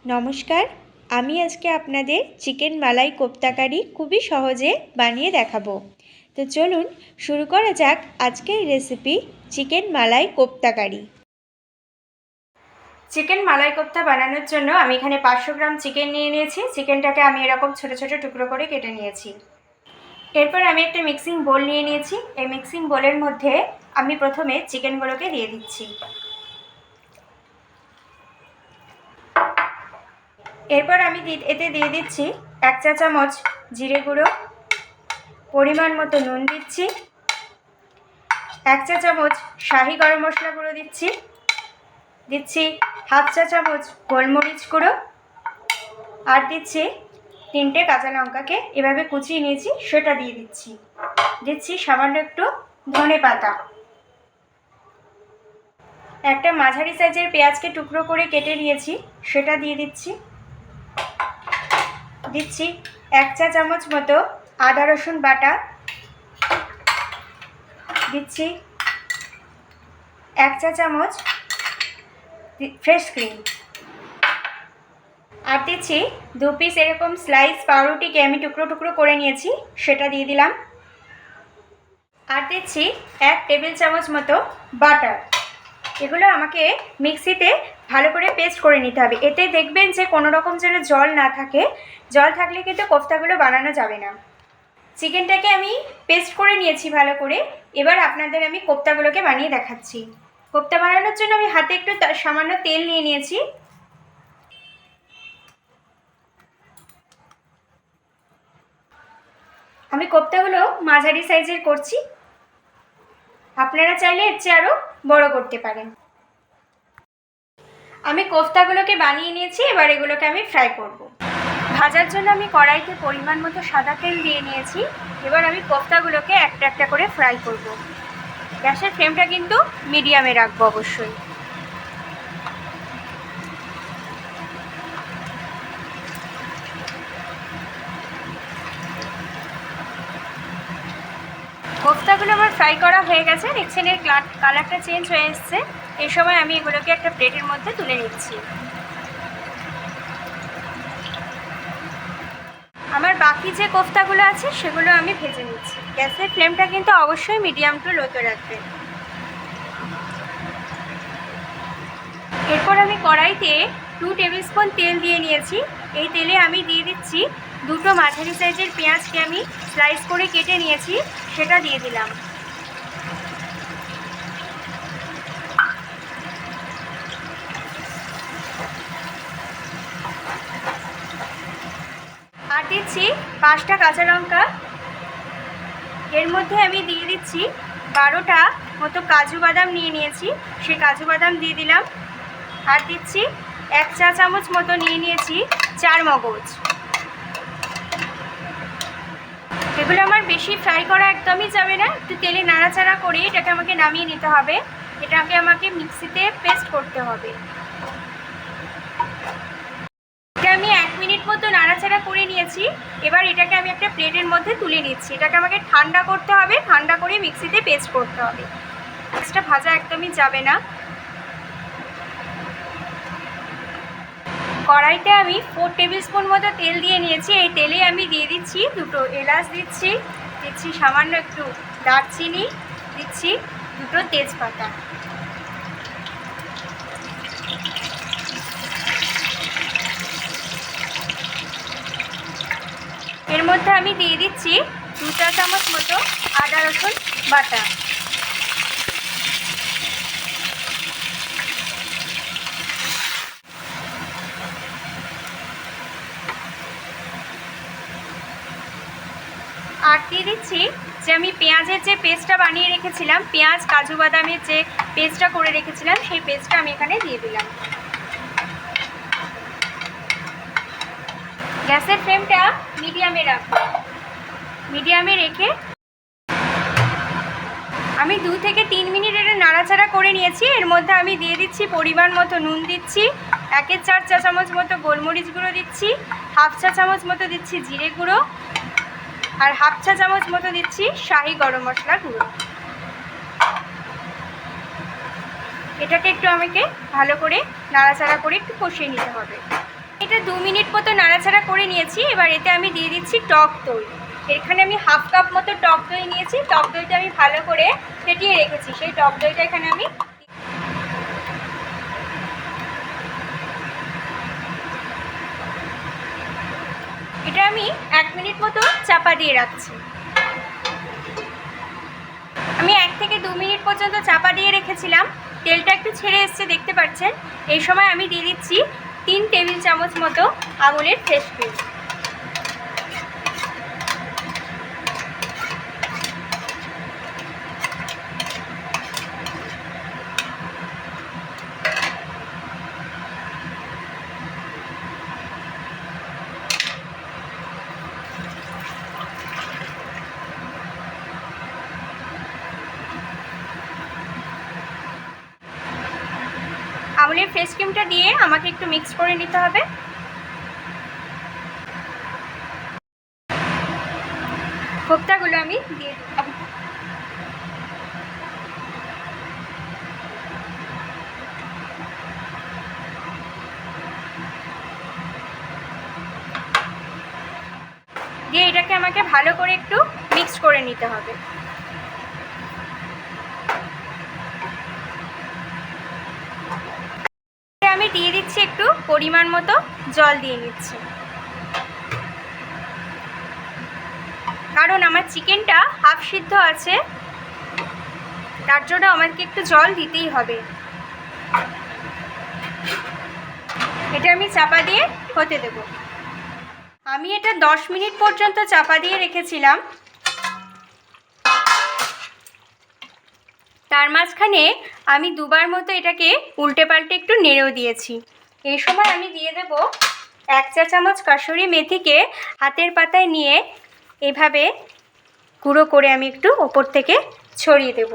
নমস্কার, আমি আজকে আপনাদের চিকেন মালাই কোপ্তা কারি খুবই সহজে বানিয়ে দেখাবো। তো চলুন শুরু করা যাক আজকের রেসিপি চিকেন মালাই কোপ্তা কারি। চিকেন মালাই কোপ্তা বানানোর জন্য আমি এখানে 500 গ্রাম চিকেন নিয়ে নিয়েছি। চিকেনটাকে আমি এরকম ছোট ছোট টুকরো করে কেটে নিয়েছি। এরপর আমি একটা মিক্সিং বোল নিয়ে নিয়েছি। এই মিক্সিং বোলের মধ্যে আমি প্রথমে চিকেনগুলোকে দিয়ে দিচ্ছি। এরপর আমি এতে দিয়ে দিচ্ছি 1 চা চামচ জিরে গুঁড়ো, পরিমাণ মতো নুন দিচ্ছি, 1 চা চামচ শাহি গরম মশলা গুঁড়ো দিচ্ছি, 1/2 চা চামচ গোলমরিচ গুঁড়ো, আর দিচ্ছি 3টে কাঁচা লঙ্কাকে এভাবে কুচিয়ে নিয়েছি সেটা দিয়ে দিচ্ছি সামান্য একটু ধনে পাতা, একটা মাঝারি সাইজের পেঁয়াজকে টুকরো করে কেটে নিয়েছি সেটা দিয়ে দিচ্ছি 1 চা চামচ মতো আদা রসুন বাটা, দিচ্ছি 1 চা চামচ ফ্রেশ ক্রিম, আর দিচ্ছি 2 পিস এরকম স্লাইস পাউরুটিকে আমি টুকরো টুকরো করে নিয়েছি সেটা দিয়ে দিলাম, আর দিচ্ছি 1 টেবিল চামচ মতো বাটার। এগুলো আমাকে মিক্সিতে ভালো করে পেস্ট করে নিতে হবে। এতে দেখবেন যে কোনো রকম যেন জল না থাকে, জল থাকলে কিন্তু কোফতাগুলো বানানো যাবে না। চিকেনটাকে আমি পেস্ট করে নিয়েছি ভালো করে। এবার আপনাদের আমি কোফতাগুলোকে বানিয়ে দেখাচ্ছি। কোফতা বানানোর জন্য আমি হাতে একটু সামান্য তেল নিয়ে নিয়েছি। আমি কোফতাগুলো মাঝারি সাইজের করছি, আপনারা চাইলে এর চেয়ে আরও বড় করতে পারেন। আমি কোফতাগুলোকে বানিয়ে নিয়েছি, এবার এগুলোকে আমি ফ্রাই করব। ভাজার জন্য আমি কড়াইতে পরিমাণ মতো সাদা তেল দিয়ে নিয়েছি। এবার আমি কোফতাগুলোকে একটা একটা করে ফ্রাই করব। গ্যাসের ফ্লেমটা কিন্তু মিডিয়ামে রাখবো অবশ্যই। কোফতাগুলো আমার ফ্রাই করা হয়ে গেছে, দেখছেন এর কালারটা চেঞ্জ হয়ে এসছে। এই সময় আমি এগুলোকে একটা প্লেটের মধ্যে তুলে নিচ্ছি। আমার বাকি যে কোফতাগুলো আছে সেগুলো আমি ভেজে নিচ্ছি। গ্যাসের ফ্লেমটা কিন্তু অবশ্যই মিডিয়াম টু লোতে রাখবেন। এরপর আমি কড়াইতে 2 টেবিল স্পুন তেল দিয়ে নিয়েছি। এই তেলে আমি দিয়ে দিচ্ছি 2টো মাঝারি সাইজের পেঁয়াজকে আমি স্লাইস করে কেটে নিয়েছি সেটা দিয়ে দিলাম, আর দিচ্ছি 5টা কাঁচা লঙ্কা। এর মধ্যে আমি দিয়ে দিচ্ছি 12টা মতো কাজু বাদাম নিয়ে নিয়েছি, সেই কাজু বাদাম দিয়ে দিলাম, আর দিচ্ছি 1 চা চামচ মতো নিয়ে নিয়েছি চার মগজ। এগুলো আমার বেশি ফ্রাই করা একদমই যাবে না, একটু তেলে নাড়াচাড়া করে এটাকে আমাকে নামিয়ে নিতে হবে। এটাকে আমাকে মিক্সিতে পেস্ট করতে হবে। এটা আমি 1 মিনিট মতো নাড়াচাড়া করে নিয়েছি। এবার এটাকে আমি একটা প্লেটের মধ্যে তুলে নিচ্ছি। এটাকে আমাকে ঠান্ডা করতে হবে, ঠান্ডা করে মিক্সিতে পেস্ট করতে হবে। পেস্টটা ভাজা একদমই যাবে না। কড়াইতে আমি 4 টেবিল স্পুন মতো তেল দিয়ে নিয়েছি। এই তেলে আমি দিয়ে দিচ্ছি 2টো এলাচ, দিচ্ছি সামান্য একটু দারচিনি, দিচ্ছি 2টো তেজপাতা। এর মধ্যে আমি দিয়ে দিচ্ছি 2 চা চামচ মতো আদা রসুন বাটা। আর দিয়ে দিচ্ছি যে আমি পেঁয়াজের যে পেস্টটা বানিয়ে রেখেছিলাম, পেঁয়াজ কাজু বাদামের যে পেস্টটা করে রেখেছিলাম, সেই পেস্টটা আমি এখানে দিয়ে দিলাম। গ্যাসের ফ্লেমটা মিডিয়ামে রাখবো। মিডিয়ামে রেখে আমি 2 থেকে 3 মিনিট এটা নাড়াচাড়া করে নিয়েছি। এর মধ্যে আমি দিয়ে দিচ্ছি পরিমাণ মতো নুন, দিচ্ছি 1/4 চা চামচ মতো গোলমরিচ গুঁড়ো, দিচ্ছি 1/2 চা চামচ মতো দিচ্ছি জিরে গুঁড়ো, আর 1/2 চা চামচ মতো দিচ্ছি শাহি গরম মশলা গুঁড়ো। এটাকে একটু আমাকে ভালো করে নাড়াচাড়া করে একটু কষিয়ে নিতে হবে। এটা 2 মিনিট মতো নাড়াচাড়া করে নিয়েছি। এবার এতে আমি দিয়ে দিচ্ছি টক দই। এখানে আমি হাফ কাপ মতো টক দই নিয়েছি। টক দইটা আমি ভালো করে ফেটিয়ে রেখেছি, সেই টক দইটা এখানে আমি এটা আমি 1 মিনিট মতো চাপা দিয়ে রাখছি। আমি 1 থেকে 2 মিনিট পর্যন্ত চাপা দিয়ে রেখেছিলাম। তেলটা একটু ছেড়ে এসছে, দেখতে পাচ্ছেন। এই সময় আমি দিয়ে দিচ্ছি 3 টেবিল চামচ মতো আমুলের ফ্রেশ ক্রিম। আমুলের ফ্রেশ ক্রিমটা দিয়ে আমাকে একটু মিক্স করে নিতে হবে। কোপ্তাগুলো আমি দিয়ে দিলাম। দিয়ে এটাকে আমাকে ভালো করে একটু মিক্স করে নিতে হবে। আমি দিয়ে দিচ্ছি একটু পরিমাণ মতো জল দিয়ে নিচ্ছি, কারণ আমার চিকেনটা হাফ সিদ্ধ আছে, তার জন্য আমাকে একটু জল দিতেই হবে। এটা আমি চাপা দিয়ে হতে দেব। আমি এটা 10 মিনিট পর্যন্ত চাপা দিয়ে রেখেছিলাম। তার মাঝখানে আমি দুবার মতো এটাকে উল্টে পাল্টে একটু নেড়েও দিয়েছি। এই সময় আমি দিয়ে দেব 1 চা চামচ কাসুরি মেথিকে হাতের পাতায় নিয়ে এভাবে গুঁড়ো করে আমি একটু ওপর থেকে ছড়িয়ে দেব।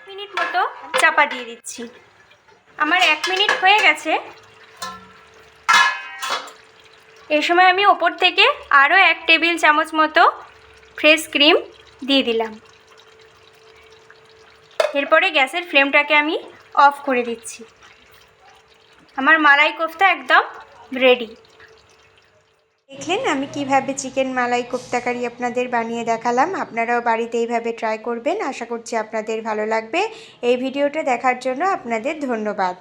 মিনিট মতো চাপা দিয়ে দিচ্ছি। আমার 1 মিনিট হয়ে গেছে। এই সময় আমি ওপর থেকে আরও 1 টেবিল চামচ মতো ফ্রেশ ক্রিম দিয়ে দিলাম। এরপরে গ্যাসের ফ্লেমটাকে আমি অফ করে দিচ্ছি। আমার মালাই কোফতা একদম রেডি। দেখলেন আমি কিভাবে চিকেন মালাই কোফতা কারি আপনাদের বানিয়ে দেখালাম। আপনারাও বাড়িতে এইভাবে ট্রাই করবেন। আশা করছি আপনাদের ভালো লাগবে। এই ভিডিওটা দেখার জন্য আপনাদের ধন্যবাদ।